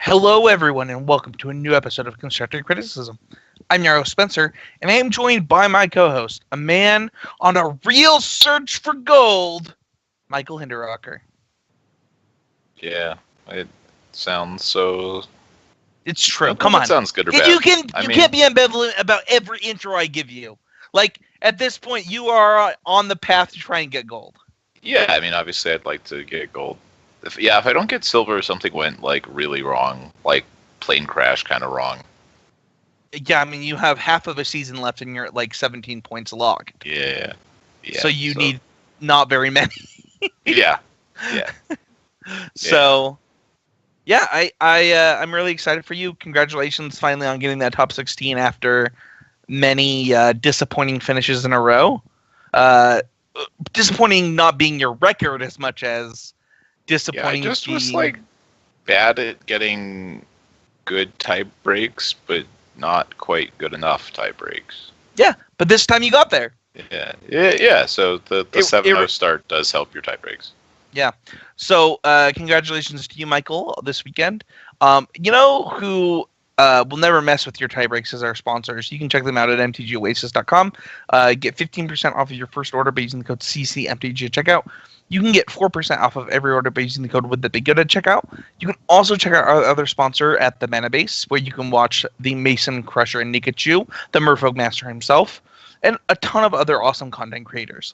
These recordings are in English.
Hello, everyone, and welcome to a new episode of Constructive Criticism. I'm your host, Spencer, and I am joined by my co-host, a man on a real search for gold, Michael Hinderrocker. Yeah, it sounds so. It's true. It Come on. sounds good or bad. You can't be ambivalent about every intro I give you. Like, at this point, you are on the path to try and get gold. Yeah, I mean, obviously, I'd like to get gold. If I don't get silver, something went like really wrong, like plane crash kind of wrong. Yeah, I mean, you have half of a season left, and you're at like 17 points locked. Yeah. So you need not very many. Yeah. So, yeah, I'm really excited for you. Congratulations, finally, on getting that top 16 after many disappointing finishes in a row. Disappointing not being your record as much as disappointing. Yeah, I just was like bad at getting good tie breaks, but not quite good enough tie breaks. Yeah, but this time you got there. Yeah. So the 7-0 start does help your tie breaks. Yeah. So congratulations to you, Michael, this weekend. You know who will never mess with your tie breaks as our sponsors. You can check them out at mtgoasis.com. Get 15% off of your first order by using the code CCMTG at checkout. You can get 4% off of every order by using the code WOULD@BEGOOD at checkout. You can also check out our other sponsor at the Mana Base, where you can watch the Mason Crusher and Nikachu, the Merfolk Master himself, and a ton of other awesome content creators.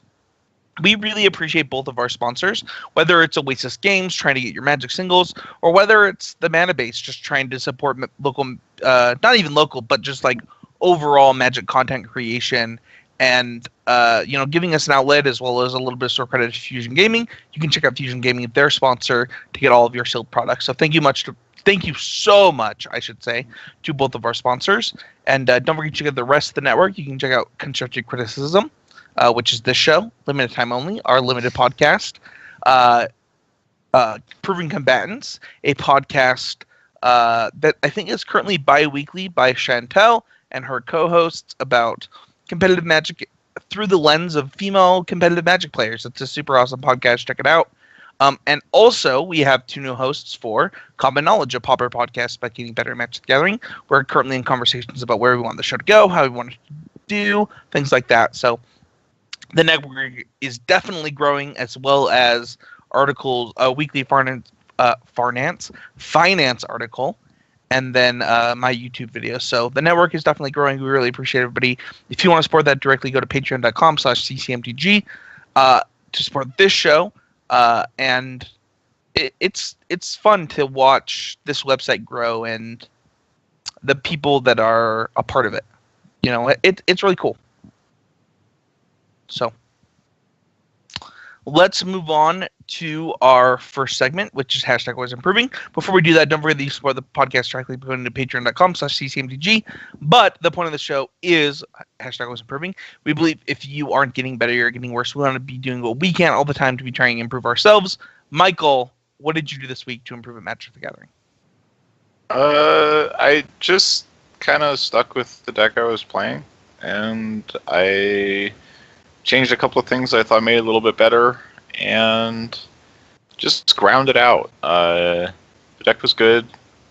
We really appreciate both of our sponsors, whether it's Oasis Games trying to get your Magic singles, or whether it's the Mana Base just trying to support local, not even local, but just like overall Magic content creation, and giving us an outlet as well as a little bit of store credit to Fusion Gaming. You can check out Fusion Gaming, their sponsor, to get all of your sealed products. So thank you so much, I should say, to both of our sponsors. And don't forget to check out the rest of the network. You can check out Constructive Criticism, which is this show, limited time only, our limited podcast. Proving Combatants, a podcast that I think is currently bi-weekly by Chantel and her co-hosts about competitive Magic through the lens of female competitive Magic players. It's a super awesome podcast. Check it out. And also, we have two new hosts for Common Knowledge, a popper podcast about getting better at Magic the Gathering. We're currently in conversations about where we want the show to go, how we want it to do, things like that. So the network is definitely growing, as well as articles, a weekly finance article, and then my YouTube video. So the network is definitely growing. We really appreciate everybody. If you want to support that directly, go to patreon.com/ccmtg to support this show. And it's fun to watch this website grow and the people that are a part of it. You know, it's really cool. So let's move on to our first segment, which is hashtag always improving. Before we do that, don't forget that you support the podcast directly by going to patreon.com/ccmtg. But the point of the show is hashtag always improving. We believe if you aren't getting better, you're getting worse. We want to be doing what we can all the time to be trying to improve ourselves. Michael, what did you do this week to improve at Magic the Gathering? I just kind of stuck with the deck I was playing, and I changed a couple of things I thought made it a little bit better, and just ground it out. The deck was good.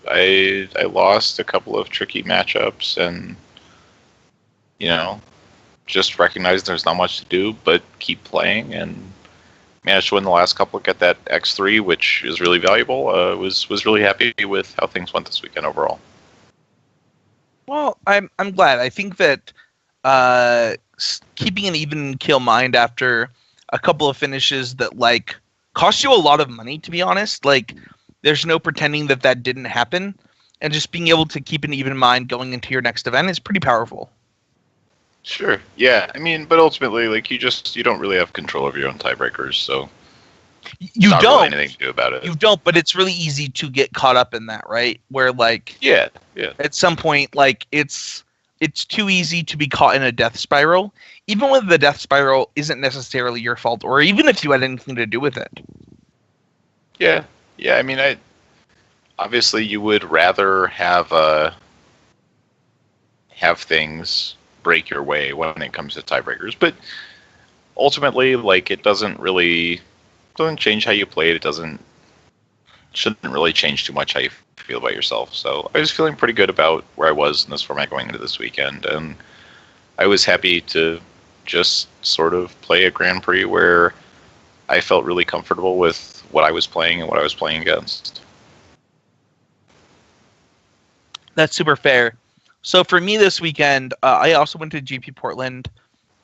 I lost a couple of tricky matchups, and just recognized there's not much to do but keep playing, and managed to win the last couple, get that X3, which is really valuable. Was really happy with how things went this weekend overall. Well, I'm glad. I think that keeping an even kill mind after a couple of finishes that like cost you a lot of money, to be honest, like there's no pretending that didn't happen, and just being able to keep an even mind going into your next event is pretty powerful. Sure. Yeah. I mean, but ultimately, like you don't really have control over your own tiebreakers, so you not don't really anything to do about it. You don't, but it's really easy to get caught up in that, right? Where like yeah. At some point, like it's too easy to be caught in a death spiral, even when the death spiral isn't necessarily your fault, or even if you had anything to do with it. Yeah. I mean, obviously you would rather have things break your way when it comes to tiebreakers, but ultimately, like, it doesn't change how you play it. Shouldn't really change too much how you feel about yourself. So I was feeling pretty good about where I was in this format going into this weekend, and I was happy to just sort of play a Grand Prix where I felt really comfortable with what I was playing and what I was playing against. That's super fair. So for me this weekend, I also went to GP Portland,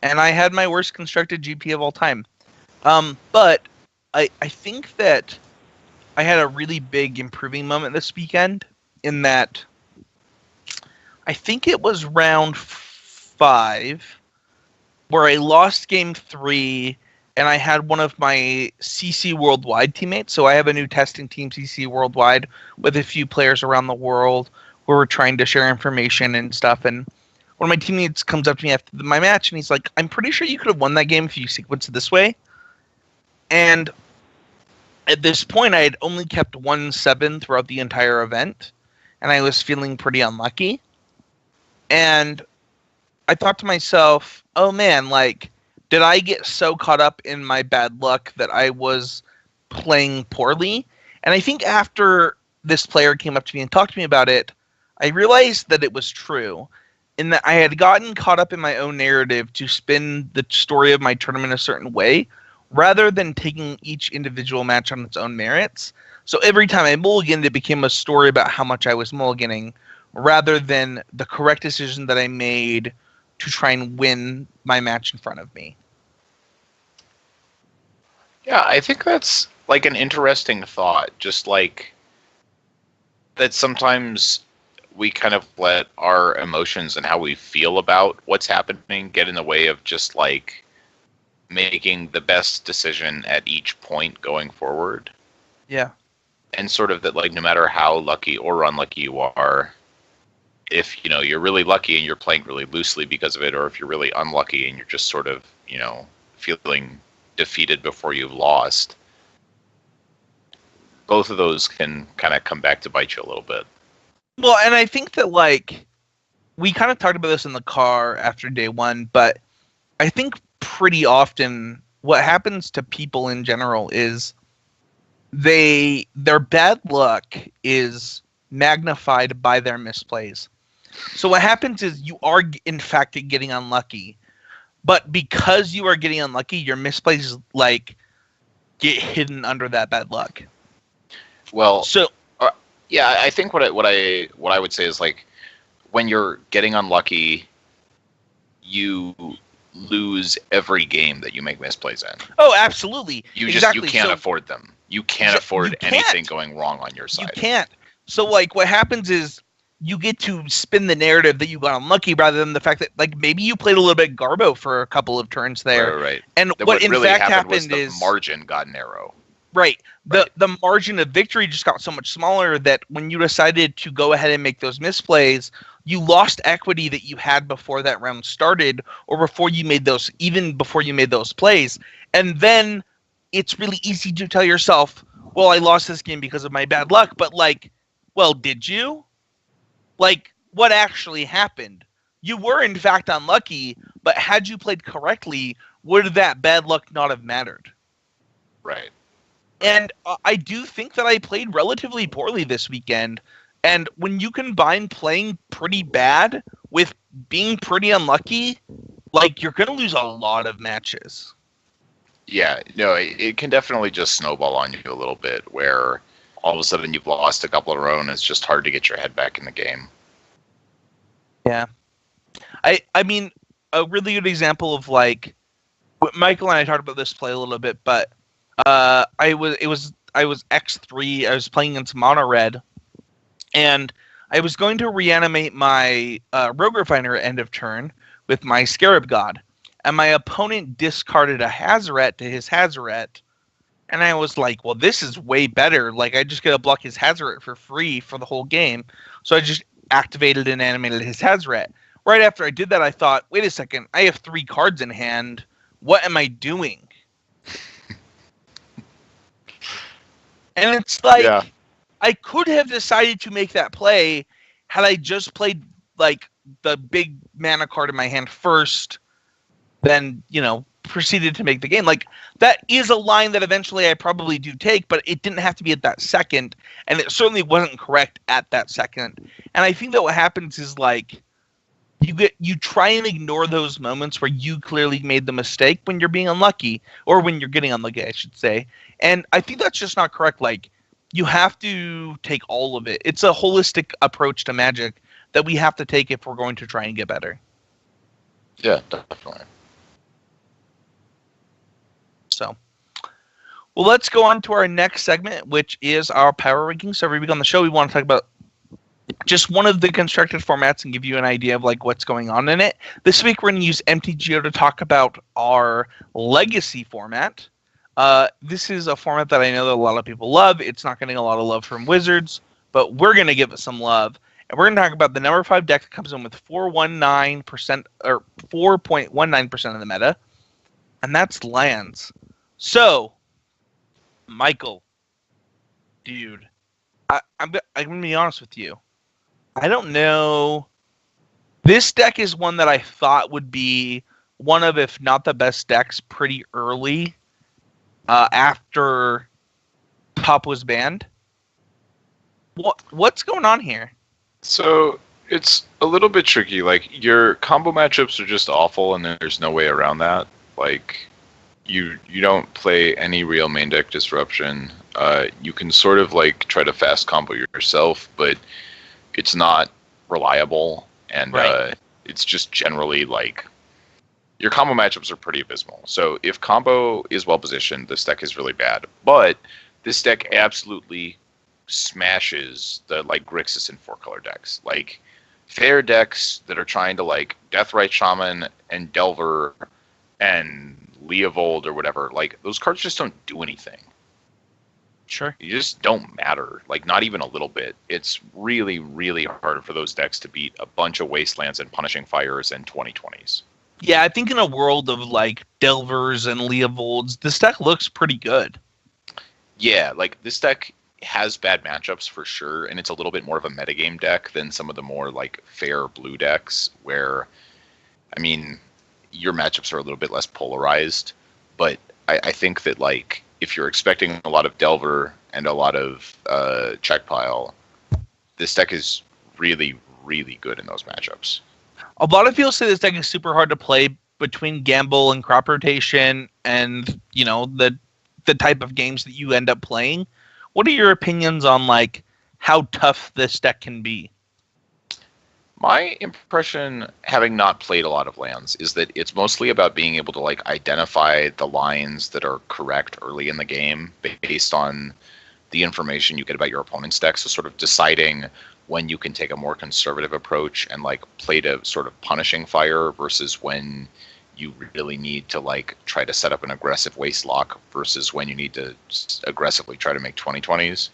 and I had my worst constructed GP of all time. But I think that I had a really big improving moment this weekend in that I think it was round 5 where I lost game 3, and I had one of my CC Worldwide teammates. So I have a new testing team, CC Worldwide, with a few players around the world who were trying to share information and stuff. And one of my teammates comes up to me after my match, and he's like, I'm pretty sure you could have won that game if you sequenced it this way. And at this point, I had only kept 1-7 throughout the entire event, and I was feeling pretty unlucky. And I thought to myself, oh man, like, did I get so caught up in my bad luck that I was playing poorly? And I think after this player came up to me and talked to me about it, I realized that it was true, in that I had gotten caught up in my own narrative to spin the story of my tournament a certain way, rather than taking each individual match on its own merits. So every time I mulliganed, it became a story about how much I was mulliganing, rather than the correct decision that I made to try and win my match in front of me. Yeah, I think that's like an interesting thought. Just like that sometimes we kind of let our emotions and how we feel about what's happening get in the way of just like making the best decision at each point going forward. Yeah. And sort of that, like, no matter how lucky or unlucky you are, if, you know, you're really lucky and you're playing really loosely because of it, or if you're really unlucky and you're just sort of, you know, feeling defeated before you've lost, both of those can kind of come back to bite you a little bit. Well, and I think that, like, we kind of talked about this in the car after day 1, but I think pretty often what happens to people in general is their bad luck is magnified by their misplays. So what happens is you are, in fact, getting unlucky, but because you are getting unlucky, your misplays, like, get hidden under that bad luck. Well, so yeah, I think what I would say is, like, when you're getting unlucky, you lose every game that you make misplays in. Oh, absolutely. You exactly. can't afford them. You can't afford anything going wrong on your side. You can't. So, like, what happens is you get to spin the narrative that you got unlucky rather than the fact that, like, maybe you played a little bit garbo for a couple of turns there. Right. And what in really fact happened is the margin got narrow. Right. The margin of victory just got so much smaller that when you decided to go ahead and make those misplays, you lost equity that you had before that round started, or before you made those, even before you made those plays. And then it's really easy to tell yourself, well, I lost this game because of my bad luck. But, like, well, did you? Like, what actually happened? You were, in fact, unlucky, but had you played correctly, would that bad luck not have mattered? Right. And I do think that I played relatively poorly this weekend. And when you combine playing pretty bad with being pretty unlucky, like, you're going to lose a lot of matches. Yeah, no, it can definitely just snowball on you a little bit, where all of a sudden you've lost a couple in a row and it's just hard to get your head back in the game. Yeah. I mean, a really good example of, like, Michael and I talked about this play a little bit, but I was X3. I was playing against Mono Red, and I was going to reanimate my Rogue Refiner at end of turn with my Scarab God, and my opponent discarded a Hazaret to his Hazaret, and I was like, well, this is way better. Like, I just get to block his Hazaret for free for the whole game, so I just activated and animated his Hazaret. Right after I did that, I thought, wait a second, I have 3 cards in hand. What am I doing? And it's like, yeah. I could have decided to make that play had I just played, like, the big mana card in my hand first, then, you know, proceeded to make the game. Like, that is a line that eventually I probably do take, but it didn't have to be at that second, and it certainly wasn't correct at that second. And I think that what happens is, like, you try and ignore those moments where you clearly made the mistake when you're being unlucky, or when you're getting unlucky, I should say. And I think that's just not correct. Like, you have to take all of it. It's a holistic approach to Magic that we have to take if we're going to try and get better. Yeah, definitely. So, well, let's go on to our next segment, which is our power rankings. So every week on the show, we want to talk about just one of the constructed formats and give you an idea of like what's going on in it. This week, we're going to use MTGO to talk about our legacy format. This is a format that I know that a lot of people love. It's not getting a lot of love from Wizards, but we're going to give it some love. And we're going to talk about the number 5 deck that comes in with 4.19% or 4.19% of the meta, and that's lands. So, Michael, dude, I'm going to be honest with you. I don't know. This deck is one that I thought would be one of, if not the best decks, pretty early after Top was banned. What's going on here? So it's a little bit tricky. Like, your combo matchups are just awful, and there's no way around that. Like, you don't play any real main deck disruption. You can sort of like try to fast combo yourself, but it's not reliable, and right. It's just generally like your combo matchups are pretty abysmal. So if combo is well positioned, this deck is really bad. But this deck absolutely smashes the like Grixis and 4-color decks. Like, fair decks that are trying to like Deathrite Shaman and Delver and Leovold or whatever, like, those cards just don't do anything. Sure. You just don't matter, like, not even a little bit. It's really, really hard for those decks to beat a bunch of Wastelands and Punishing Fires and 2020s. Yeah, I think in a world of, like, Delvers and Leovolds, this deck looks pretty good. Yeah, like, this deck has bad matchups for sure, and it's a little bit more of a metagame deck than some of the more, like, fair blue decks, where, I mean, your matchups are a little bit less polarized, but I think that, like, if you're expecting a lot of Delver and a lot of Check Pile, this deck is really, really good in those matchups. A lot of people say this deck is super hard to play between Gamble and Crop Rotation and, you know, the type of games that you end up playing. What are your opinions on, like, how tough this deck can be? My impression, having not played a lot of lands, is that it's mostly about being able to like identify the lines that are correct early in the game based on the information you get about your opponent's deck. So sort of deciding when you can take a more conservative approach and like play to sort of Punishing Fire versus when you really need to like try to set up an aggressive waste lock versus when you need to aggressively try to make 2020s.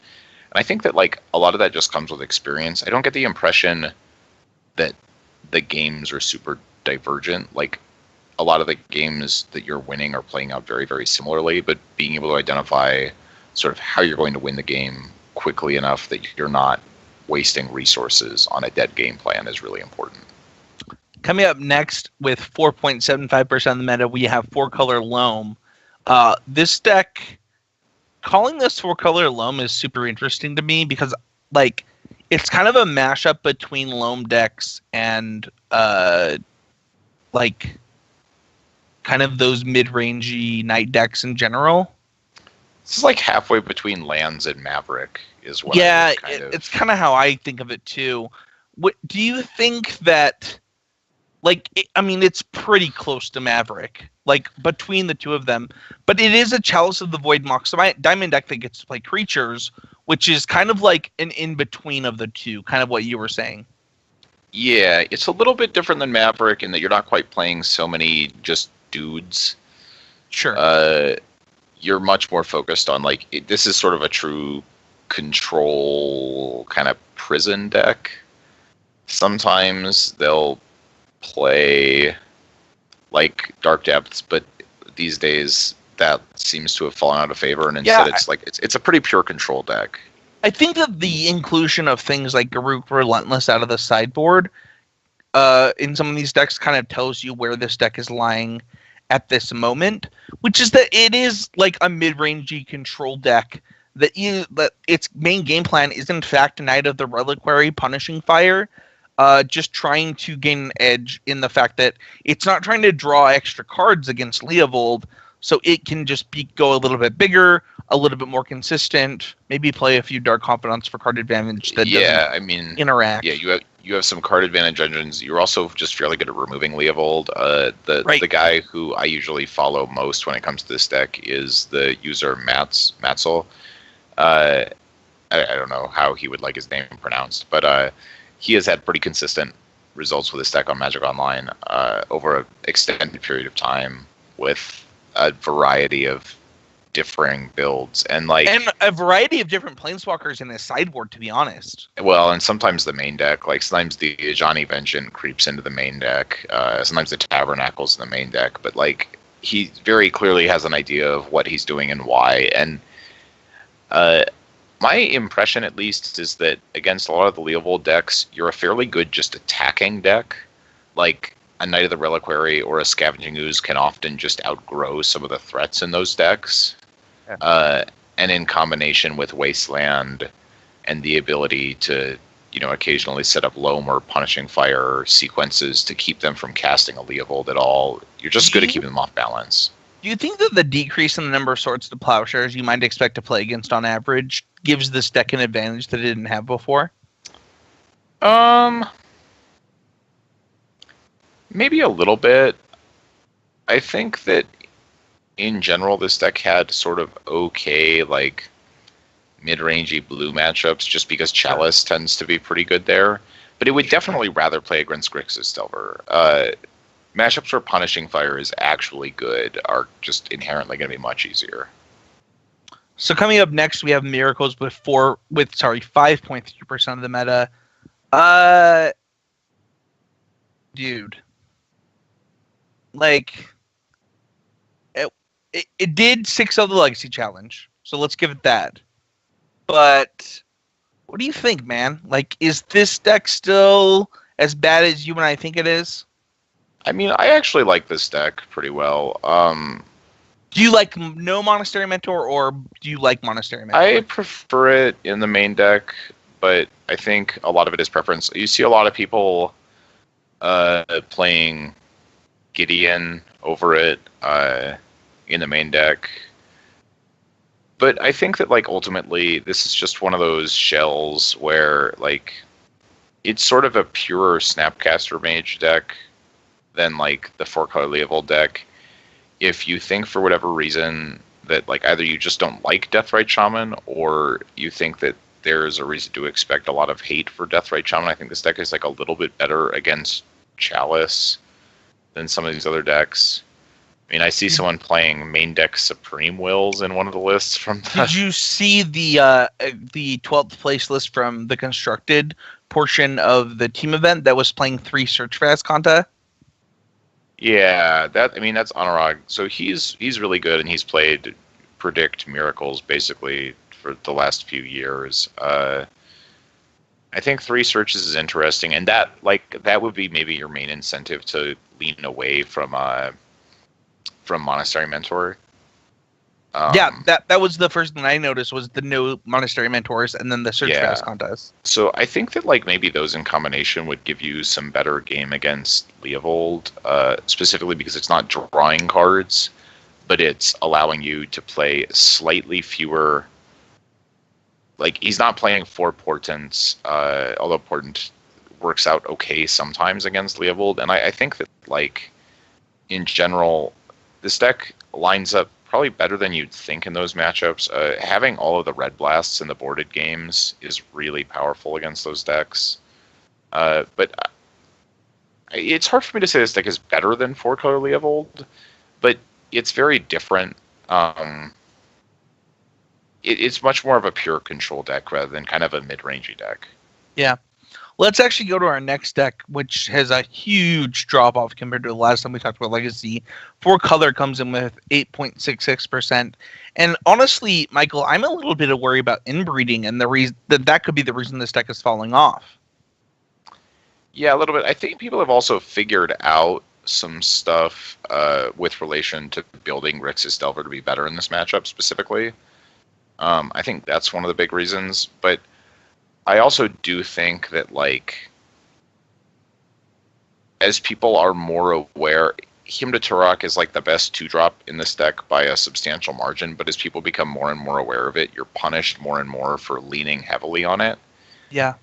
And I think that like a lot of that just comes with experience. I don't get the impression that the games are super divergent. Like, a lot of the games that you're winning are playing out very, very similarly, but being able to identify sort of how you're going to win the game quickly enough that you're not wasting resources on a dead game plan is really important. Coming up next with 4.75% of the meta, we have 4-color Loam. This deck, calling this 4-color Loam is super interesting to me because, like, it's kind of a mashup between Loam decks and, like, kind of those mid-rangey night decks in general. This is like halfway between Lands and Maverick is what it's kind of how I think of it, too. What do you think that, like, it's pretty close to Maverick, like, between the two of them, but it is a Chalice of the Void Mox Diamond deck that gets to play creatures, which is kind of like an in-between of the two, kind of what you were saying. Yeah, it's a little bit different than Maverick in that you're not quite playing so many just dudes. Sure. You're much more focused on, like, this is sort of a true control kind of prison deck. Sometimes they'll play, like, Dark Depths, but these days that seems to have fallen out of favor, and instead it's a pretty pure control deck. I think that the inclusion of things like Garruk Relentless out of the sideboard in some of these decks kind of tells you where this deck is lying. at this moment, which is that it is like a mid-rangey control deck that its main game plan is in fact Knight of the Reliquary punishing fire, just trying to gain an edge in the fact that it's not trying to draw extra cards against Leovold, so it can just go a little bit bigger, a little bit more consistent, maybe play a few Dark Confidants for card advantage that doesn't interact. Yeah, you have some card advantage engines. You're also just fairly good at removing Leovold. The guy who I usually follow most when it comes to this deck is the user Matzel. I don't know how he would like his name pronounced, but he has had pretty consistent results with this deck on Magic Online over an extended period of time with a variety of differing builds and a variety of different planeswalkers in his sideboard, to be honest. Well, and sometimes the main deck, like sometimes the Ajani Vengeance creeps into the main deck, sometimes the Tabernacle's in the main deck, but like he very clearly has an idea of what he's doing and why. And my impression, at least, is that against a lot of the Leovold decks, you're a fairly good just attacking deck. Like a Knight of the Reliquary or a Scavenging Ooze can often just outgrow some of the threats in those decks. Yeah. And in combination with Wasteland and the ability to, occasionally set up Loam or Punishing Fire sequences to keep them from casting a Leovold at all, you're just good at keeping them off balance. Do you think that the decrease in the number of Swords to Plowshares you might expect to play against on average gives this deck an advantage that it didn't have before? Maybe a little bit. I think that in general this deck had sort of okay, like, mid-rangey blue matchups just because Chalice tends to be pretty good there. But it would definitely rather play against Grixis Delver. Matchups where Punishing Fire is actually good are just inherently going to be much easier. So coming up next, we have Miracles with 5.3% of the meta. Dude, like it did 6 of the Legacy Challenge, so let's give it that. But what do you think, man? Like, is this deck still as bad as you and I think it is? I mean, I actually like this deck pretty well. Do you like no Monastery Mentor, or do you like Monastery Mentor? I prefer it in the main deck, but I think a lot of it is preference. You see a lot of people playing Gideon over it in the main deck. But I think that, like, ultimately, this is just one of those shells where, like, it's sort of a pure Snapcaster Mage deck than, like, the 4-color Leovold deck. If you think for whatever reason that, like, either you just don't like Deathrite Shaman or you think that there's a reason to expect a lot of hate for Deathrite Shaman, I think this deck is, like, a little bit better against Chalice than some of these other decks. I mean, I see someone playing main deck Supreme Wills in one of the lists from the... Did you see the 12th place list from the constructed portion of the team event that was playing 3 Search for Azcanta? Yeah, that's Anurag. So he's really good, and he's played Predict Miracles basically for the last few years. I think 3 searches is interesting, and that would be maybe your main incentive to lean away from Monastery Mentor. That was the first thing I noticed was the no Monastery Mentors and then the Search for Azcanta. So I think that, like, maybe those in combination would give you some better game against Leovold, specifically because it's not drawing cards, but it's allowing you to play slightly fewer. Like, he's not playing 4 Portents, although Portent works out okay sometimes against Leovold, and I think that, like, in general, this deck lines up probably better than you'd think in those matchups. Having all of the Red Blasts in the boarded games is really powerful against those decks. But it's hard for me to say this deck is better than 4-color Leovold, but it's very different. It's much more of a pure control deck rather than kind of a mid-rangey deck. Yeah. Let's actually go to our next deck, which has a huge drop-off compared to the last time we talked about Legacy. 4-color comes in with 8.66%. And honestly, Michael, I'm a little bit worried about inbreeding and the reason that could be the reason this deck is falling off. Yeah, a little bit. I think people have also figured out some stuff with relation to building Grixis Delver to be better in this matchup specifically. I think that's one of the big reasons, but I also do think that, like, as people are more aware, Hymn to Turok is like the best 2-drop in this deck by a substantial margin, but as people become more and more aware of it, you're punished more and more for leaning heavily on it. Yeah.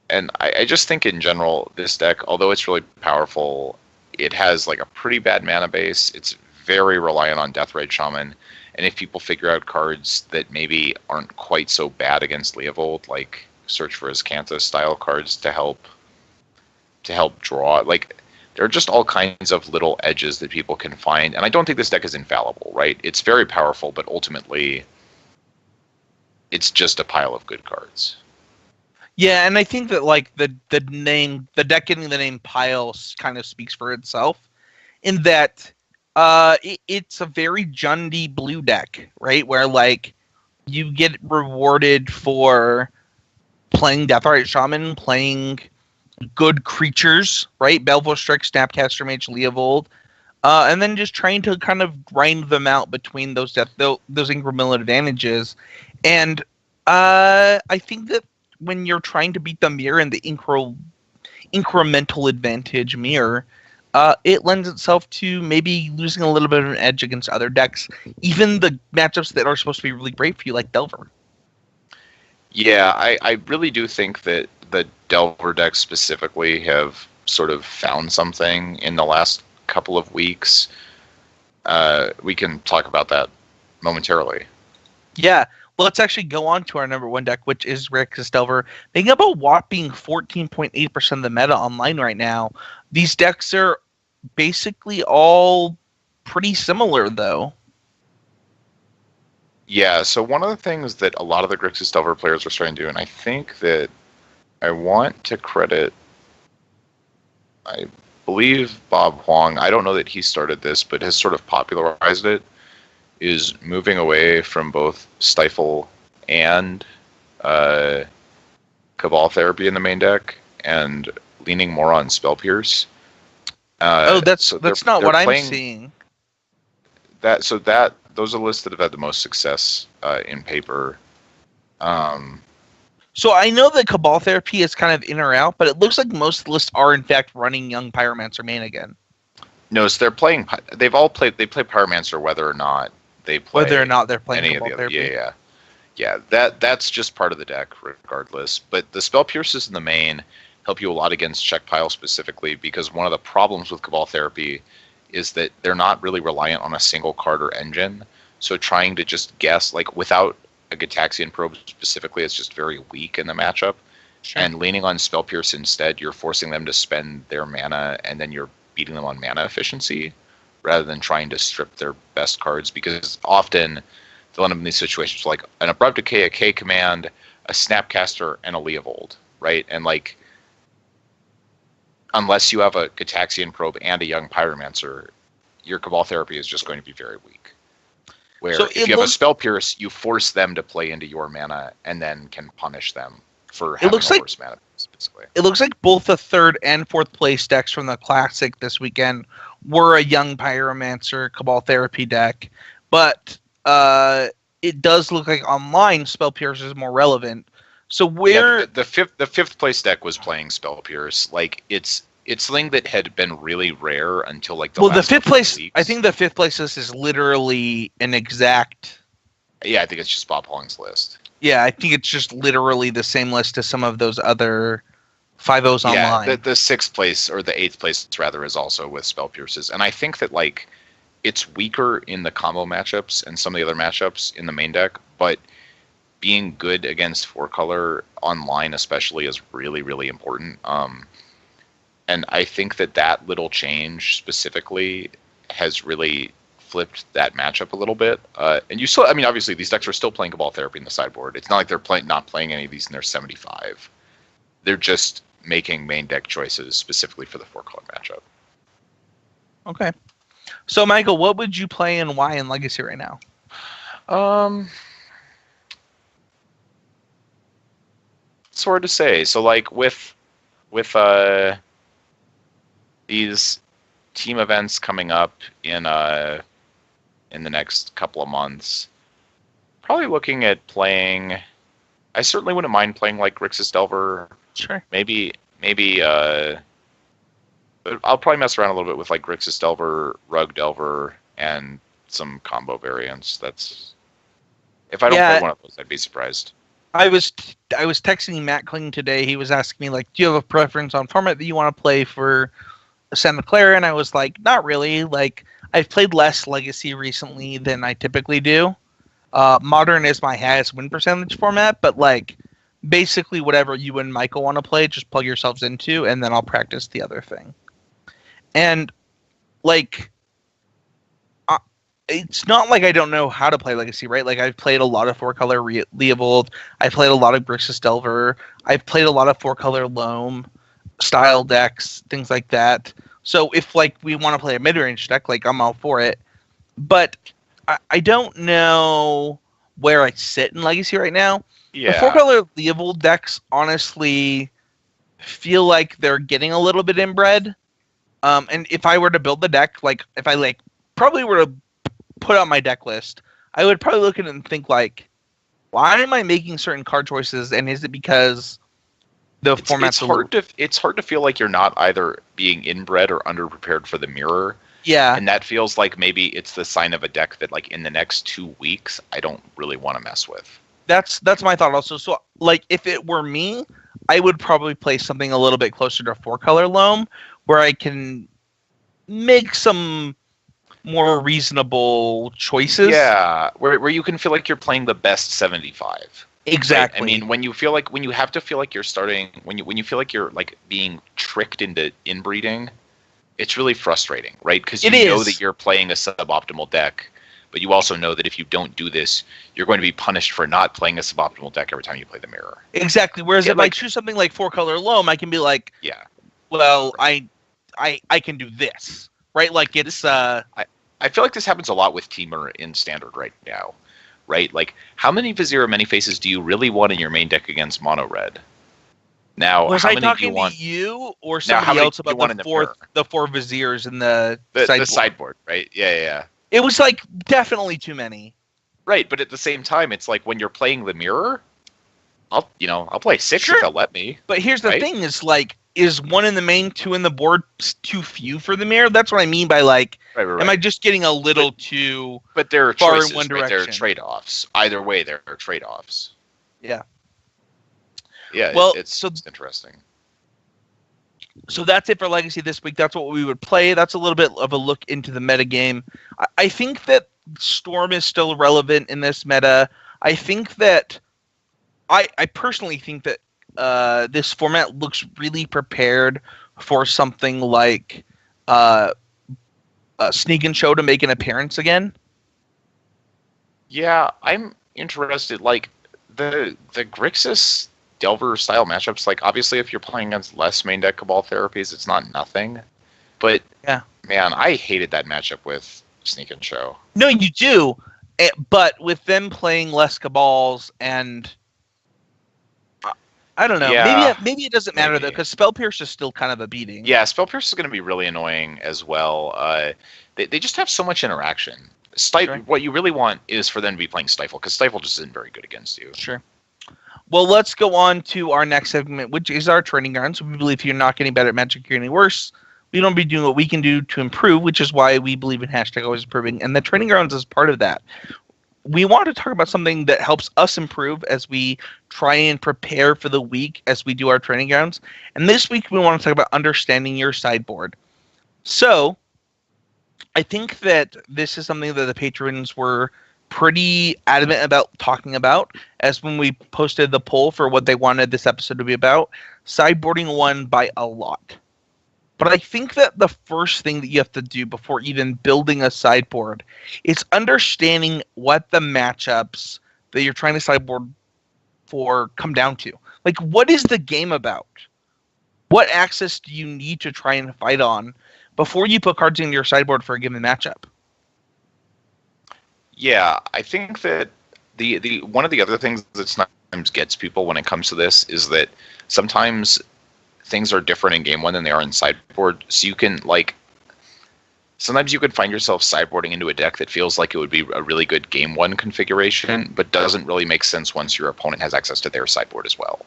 And I just think in general, this deck, although it's really powerful, it has like a pretty bad mana base. It's very reliant on Deathrite Shaman. And if people figure out cards that maybe aren't quite so bad against Leovold, like Search for Azcanta style cards to help draw, like, there are just all kinds of little edges that people can find. And I don't think this deck is infallible, right? It's very powerful, but ultimately it's just a pile of good cards. Yeah, and I think that, like, the deck getting the name Pile kind of speaks for itself, in that it's a very Jundi blue deck, right? Where, like, you get rewarded for playing Deathrite Shaman, playing good creatures, right? Belvoir Strix, Snapcaster Mage, Leovold, and then just trying to kind of grind them out between those incremental advantages. And I think that when you're trying to beat the mirror and the incremental advantage mirror, it lends itself to maybe losing a little bit of an edge against other decks, even the matchups that are supposed to be really great for you, like Delver. Yeah, I really do think that the Delver decks specifically have sort of found something in the last couple of weeks. We can talk about that momentarily. Yeah. Let's actually go on to our number one deck, which is Grixis Delver, making up a whopping 14.8% of the meta online right now. These decks are basically all pretty similar, though. Yeah, so one of the things that a lot of the Grixis Delver players are starting to do, and I think that I want to credit, I believe, Bob Huang, I don't know that he started this, but has sort of popularized it, is moving away from both Stifle and Cabal Therapy in the main deck and leaning more on Spell Pierce. That's not what I'm seeing. Those are lists that have had the most success in paper. So I know that Cabal Therapy is kind of in or out, but it looks like most lists are in fact running Young Pyromancer main again. No, so they play Pyromancer whether or not they're playing any Cabal Therapy. Yeah. That's just part of the deck regardless. But the Spell Pierces in the main help you a lot against Check Pile specifically, because one of the problems with Cabal Therapy is that they're not really reliant on a single card or engine. So trying to just guess, like, without a Gitaxian Probe specifically, it's just very weak in the matchup. Sure. And leaning on Spell Pierce instead, you're forcing them to spend their mana, and then you're beating them on mana efficiency, rather than trying to strip their best cards, because often they'll end up in these situations like an Abrupt Decay, a K command, a Snapcaster, and a Leovold, right? And, like, unless you have a Gitaxian Probe and a Young Pyromancer, your Cabal Therapy is just going to be very weak. Where if you have a Spell Pierce, you force them to play into your mana and then can punish them for having a worse mana, basically. It looks like both the third and fourth place decks from the Classic this weekend were a Young Pyromancer Cabal Therapy deck, but it does look like online Spell Pierce is more relevant. So the fifth place deck was playing Spell Pierce. Like, it's something that had been really rare until, like, the fifth place weeks. I think the fifth place list is literally an exact. Yeah, I think it's just Bob Huang's list. Yeah, I think it's just literally the same list as some of those other 5-0s online. Yeah, the sixth place, or the eighth place rather, is also with Spell Pierces. And I think that, like, it's weaker in the combo matchups and some of the other matchups in the main deck, but being good against 4-color online especially is really, really important. And I think that little change specifically has really flipped that matchup a little bit. And you still, I mean, obviously these decks are still playing Cabal Therapy in the sideboard. It's not like they're not playing any of these in their 75. They're just making main deck choices specifically for the 4-color matchup. Okay. So, Michael, what would you play and why in Legacy right now? It's hard to say. So, like, with these team events coming up in the next couple of months. Probably looking at playing. I certainly wouldn't mind playing like Grixis Delver. Sure. Maybe. But I'll probably mess around a little bit with like Grixis Delver, Rug Delver, and some combo variants. That's if I don't play one of those, I'd be surprised. I was texting Matt Kling today. He was asking me like, "Do you have a preference on format that you want to play for Santa Clara?" And I was like, "Not really. Like, I've played less Legacy recently than I typically do. Modern is my highest win percentage format, but like, basically whatever you and Michael want to play, just plug yourselves into, and then I'll practice the other thing." And like, it's not like I don't know how to play Legacy, right? Like, I've played a lot of 4-color Leovold. I've played a lot of Grixis Delver. I've played a lot of 4-color Loam style decks, things like that. So if like we want to play a mid-range deck, like I'm all for it. But I don't know where I sit in Legacy right now. Yeah. The 4-color Leovold decks honestly feel like they're getting a little bit inbred. And if I were to build the deck, like if I like probably were to put out my deck list, I would probably look at it and think like, why am I making certain card choices? And is it because the format's it's hard to feel like you're not either being inbred or underprepared for the mirror. Yeah. And that feels like maybe it's the sign of a deck that like in the next 2 weeks I don't really want to mess with. That's my thought also. So like if it were me, I would probably play something a little bit closer to 4-color Loam, where I can make some more reasonable choices. Yeah, where you can feel like you're playing the best 75. Exactly. Right? I mean, when you have to feel like you're starting, when you feel like you're like being tricked into inbreeding, it's really frustrating, right? Because you know that you're playing a suboptimal deck, but you also know that if you don't do this, you're going to be punished for not playing a suboptimal deck every time you play the mirror. Exactly. Whereas if I choose something like 4-color Loam, I can be like, yeah, well, I can do this, right? Like it's I feel like this happens a lot with Teamer in Standard right now, right? Like, how many Vizier Many Faces do you really want in your main deck against Mono Red? Now, was how I many talking do you want? to you or somebody else about the four Viziers in the sideboard? The sideboard, right? Yeah. It was like definitely too many. Right, but at the same time, it's like when you're playing the mirror, I'll play 6 if they'll let me. But here's the thing: is like, is 1 in the main, 2 in the board too few for the mirror? That's what I mean by like, am I just getting a little too? But there are far choices, in one right? direction. There are trade-offs. Either way, there are trade-offs. Yeah. Yeah. Well, it's interesting. So that's it for Legacy this week. That's what we would play. That's a little bit of a look into the metagame. I think that Storm is still relevant in this meta. I think that I personally think that this format looks really prepared for something like Sneak and Show to make an appearance again. Yeah, I'm interested. Like the Grixis Delver style matchups, like obviously if you're playing against less main deck Cabal therapies, it's not nothing. But yeah, man, I hated that matchup with Sneak and Show. No, you do. But with them playing less Cabals and I don't know. Yeah, maybe it doesn't matter though, because Spell Pierce is still kind of a beating. Yeah, Spell Pierce is going to be really annoying as well. They just have so much interaction. What you really want is for them to be playing Stifle, because Stifle just isn't very good against you. Sure. Well, let's go on to our next segment, which is our training ground. So we believe you're not getting better at Magic, you're getting worse. We don't be doing what we can do to improve, which is why we believe in hashtag always improving. And the training grounds is part of that. We want to talk about something that helps us improve as we try and prepare for the week as we do our training grounds. And this week we want to talk about understanding your sideboard. So I think that this is something that the patrons were pretty adamant about talking about, as when we posted the poll for what they wanted this episode to be about. Sideboarding won by a lot. But I think that the first thing that you have to do before even building a sideboard is understanding what the matchups that you're trying to sideboard for come down to. Like, what is the game about? What access do you need to try and fight on before you put cards into your sideboard for a given matchup? Yeah, I think that the one of the other things that sometimes gets people when it comes to this is that sometimes things are different in game one than they are in sideboard. So you can like sometimes you could find yourself sideboarding into a deck that feels like it would be a really good game one configuration, but doesn't really make sense once your opponent has access to their sideboard as well.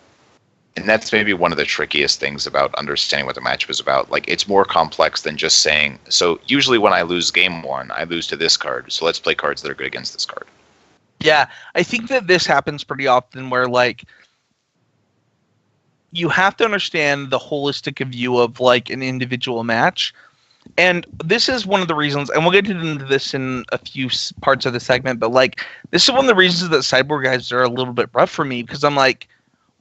And that's maybe one of the trickiest things about understanding what the matchup is about. Like, it's more complex than just saying, so usually when I lose game one, I lose to this card, so let's play cards that are good against this card. Yeah, I think that this happens pretty often where, like, you have to understand the holistic view of, like, an individual match. And this is one of the reasons, and we'll get into this in a few parts of the segment, but, like, this is one of the reasons that sideboard guys are a little bit rough for me, because I'm like,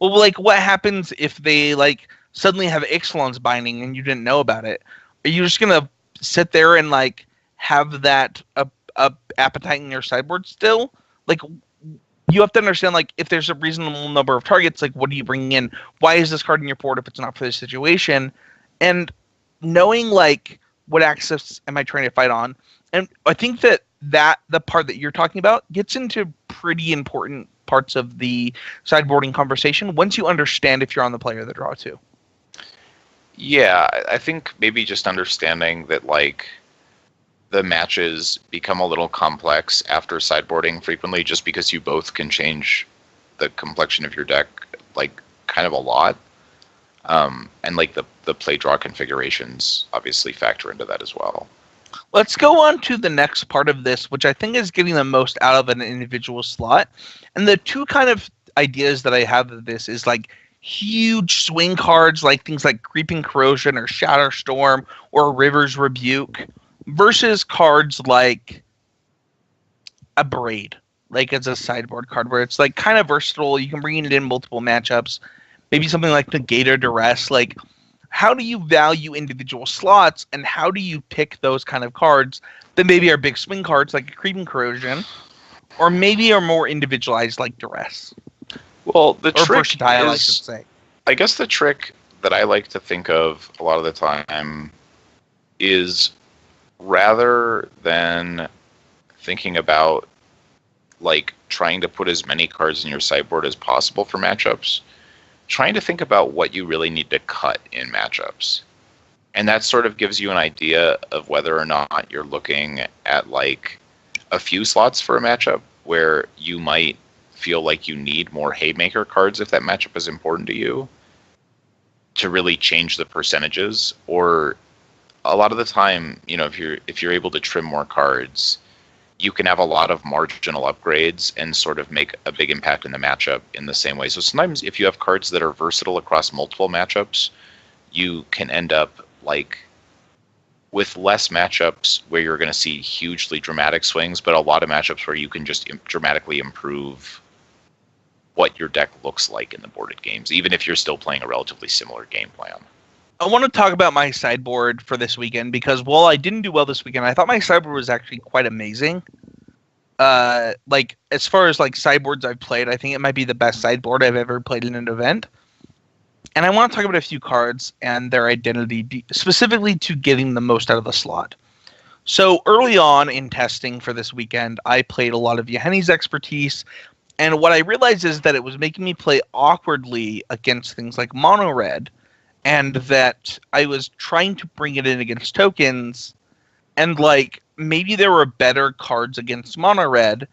well, like, what happens if they, like, suddenly have Ixalan's binding and you didn't know about it? Are you just going to sit there and, like, have that appetite in your sideboard still? Like, you have to understand, like, if there's a reasonable number of targets, like, what are you bringing in? Why is this card in your board if it's not for this situation? And knowing, like, what axis am I trying to fight on? And I think that the part that you're talking about gets into pretty important parts of the sideboarding conversation once you understand if you're on the play or the draw too. Yeah, I think maybe just understanding that, like, the matches become a little complex after sideboarding frequently just because you both can change the complexion of your deck, like, kind of a lot. And, like, the play-draw configurations obviously factor into that as well. Let's go on to the next part of this, which I think is getting the most out of an individual slot. And the two kind of ideas that I have of this is, like, huge swing cards, like things like Creeping Corrosion or Shatter Storm or River's Rebuke, versus cards like a Braid, like as a sideboard card where it's, like, kind of versatile. You can bring it in multiple matchups. Maybe something like Negator Duress. Like, how do you value individual slots, and how do you pick those kind of cards that maybe are big swing cards like a Creeping Corrosion, or maybe are more individualized like Duress? Well, the or trick versatile, is, I should say. I guess the trick that I like to think of a lot of the time is, rather than thinking about, like, trying to put as many cards in your sideboard as possible for matchups, trying to think about what you really need to cut in matchups. And that sort of gives you an idea of whether or not you're looking at, like, a few slots for a matchup where you might feel like you need more Haymaker cards if that matchup is important to you to really change the percentages. Or a lot of the time, you know, if you're able to trim more cards, you can have a lot of marginal upgrades and sort of make a big impact in the matchup in the same way. So sometimes if you have cards that are versatile across multiple matchups, you can end up, like, with less matchups where you're going to see hugely dramatic swings, but a lot of matchups where you can just dramatically improve what your deck looks like in the boarded games, even if you're still playing a relatively similar game plan. I want to talk about my sideboard for this weekend because while I didn't do well this weekend, I thought my sideboard was actually quite amazing. Like, as far as, like, sideboards I've played, I think it might be the best sideboard I've ever played in an event. And I want to talk about a few cards and their identity, specifically to getting the most out of the slot. So early on in testing for this weekend, I played a lot of Yeheni's Expertise, and what I realized is that it was making me play awkwardly against things like Mono Red, and that I was trying to bring it in against tokens, and, like, maybe there were better cards against Mono Red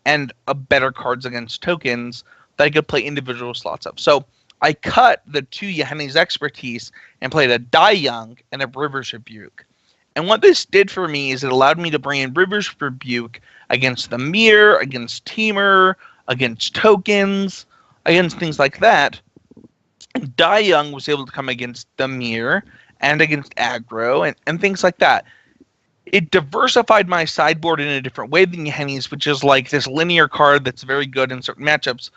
and better cards against tokens that I could play individual slots of. So I cut the two Yeheni's Expertise and played a Die Young and a River's Rebuke. And what this did for me is it allowed me to bring in River's Rebuke against the Mirror, against Teamer, against tokens, against things like that. And Die Young was able to come against the Mirror and against aggro and things like that. It diversified my sideboard in a different way than Yeheni's, which is like this linear card that's very good in certain matchups.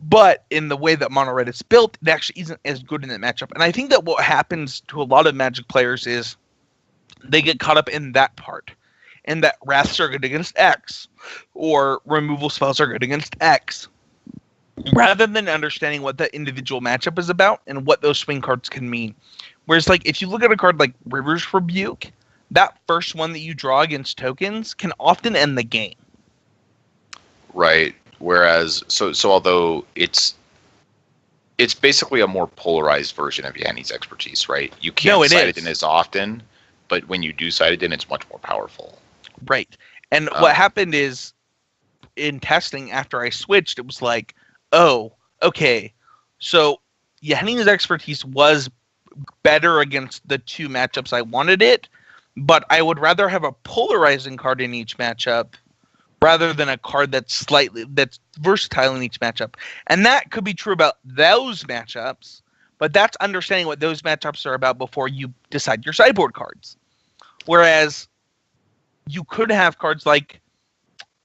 But in the way that Mono Red is built, it actually isn't as good in that matchup. And I think that what happens to a lot of Magic players is they get caught up in that part. And that Wraths are good against X, or removal spells are good against X, rather than understanding what that individual matchup is about and what those swing cards can mean. Whereas, like, if you look at a card like River's Rebuke, that first one that you draw against tokens can often end the game. Right. Whereas, so although it's basically a more polarized version of Yanni's expertise, right? You No, can't it side it is. in as often, but when you do side it in, it's much more powerful. Right. And what happened is, in testing after I switched, it was like, oh, okay. So Yanni's expertise was better against the two matchups I wanted it, but I would rather have a polarizing card in each matchup rather than a card that's versatile in each matchup. And that could be true about those matchups, but that's understanding what those matchups are about before you decide your sideboard cards. Whereas you could have cards like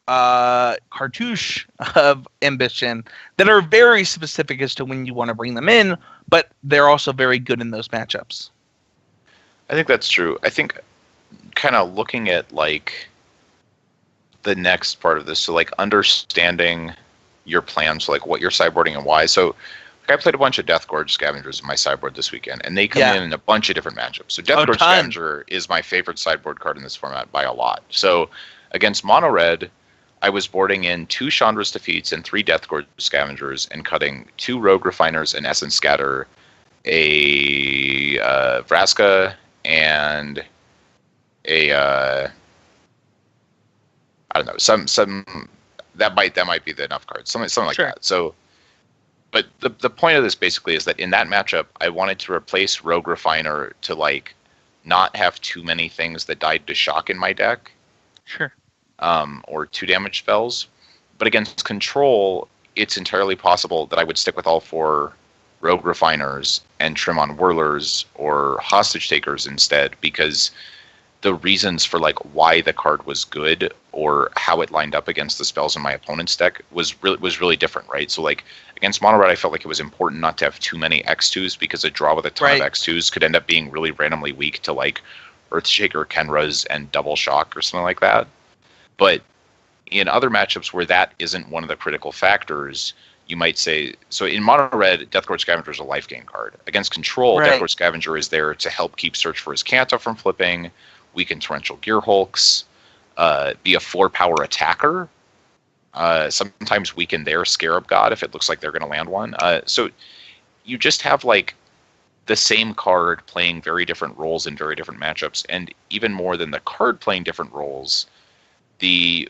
Cartouche of Ambition that are very specific as to when you want to bring them in, but they're also very good in those matchups. I think that's true. I think kind of looking at like the next part of this, so like understanding your plans, so like what you're sideboarding and why. So like I played a bunch of Death Gorge Scavengers in my sideboard this weekend, and they come in a bunch of different matchups. So Death Gorge Scavenger is my favorite sideboard card in this format by a lot. So against Mono Red, I was boarding in 2 Chandra's Defeats and 3 Death Gorge Scavengers and cutting 2 Rogue Refiners, an Essence Scatter, a Vraska, and a I don't know, some that might be the enough cards, something like that. So, but the point of this basically is that in that matchup, I wanted to replace Rogue Refiner to like not have too many things that died to shock in my deck. Sure. Or 2 damage spells. But against Control, it's entirely possible that I would stick with all 4 Rogue Refiners and trim on Whirlers or Hostage Takers instead, because the reasons for like why the card was good or how it lined up against the spells in my opponent's deck was really different, right? So like against Mono Red, I felt like it was important not to have too many X2s because a draw with a ton of X2s could end up being really randomly weak to like Earthshaker, Kenras, and Double Shock or something like that. But in other matchups where that isn't one of the critical factors, you might say, so in Mono Red, Death Gorge Scavenger is a life gain card. Against Control, Death Gorge Scavenger is there to help keep Search for his Kanto from flipping, weaken Torrential Gear Hulks, be a 4-power attacker, sometimes weaken their Scarab God if it looks like they're going to land one. So you just have like the same card playing very different roles in very different matchups, and even more than the card playing different roles, the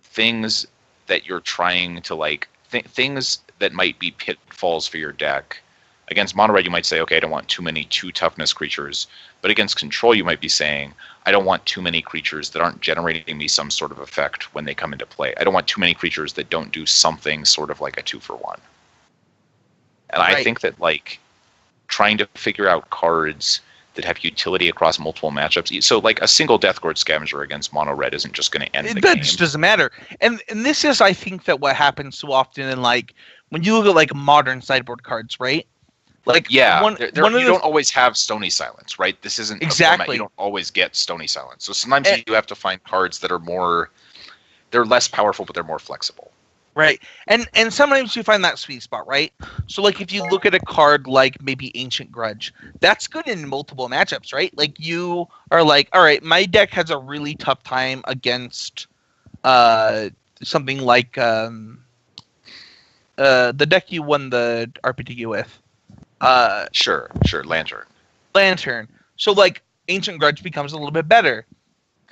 things that you're trying to like, things that might be pitfalls for your deck. Against Mono Red, you might say, okay, I don't want too many 2 toughness creatures. But against Control, you might be saying, I don't want too many creatures that aren't generating me some sort of effect when they come into play. I don't want too many creatures that don't do something sort of like a 2-for-1. And I think that like trying to figure out cards that have utility across multiple matchups. So like a single Death Gorge Scavenger against Mono Red isn't just going to end the game. That just doesn't matter. And this is, I think, that what happens so often in like when you look at like modern sideboard cards, right? Like you don't always have Stony Silence, right? This isn't a format you don't always get Stony Silence. So sometimes you have to find cards that are they're less powerful, but they're more flexible. Right. And sometimes you find that sweet spot, right? So like if you look at a card like maybe Ancient Grudge, that's good in multiple matchups, right? Like you are like, all right, my deck has a really tough time against something like the deck you won the RPTQ with. Sure, Lantern. So like Ancient Grudge becomes a little bit better.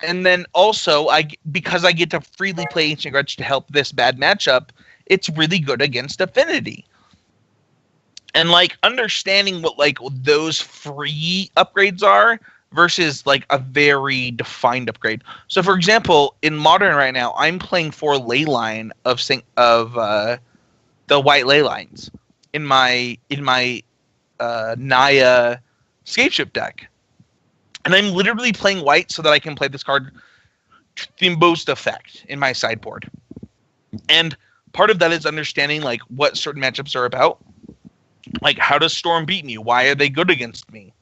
And then also, because I get to freely play Ancient Grudge to help this bad matchup, it's really good against Affinity. And like understanding what like those free upgrades are versus like a very defined upgrade. So for example, in Modern right now, I'm playing 4 Leyline of the white ley lines in my Naya Scapeship deck. And I'm literally playing white so that I can play this card to the most effect in my sideboard. And part of that is understanding like what certain matchups are about. Like, how does Storm beat me? Why are they good against me?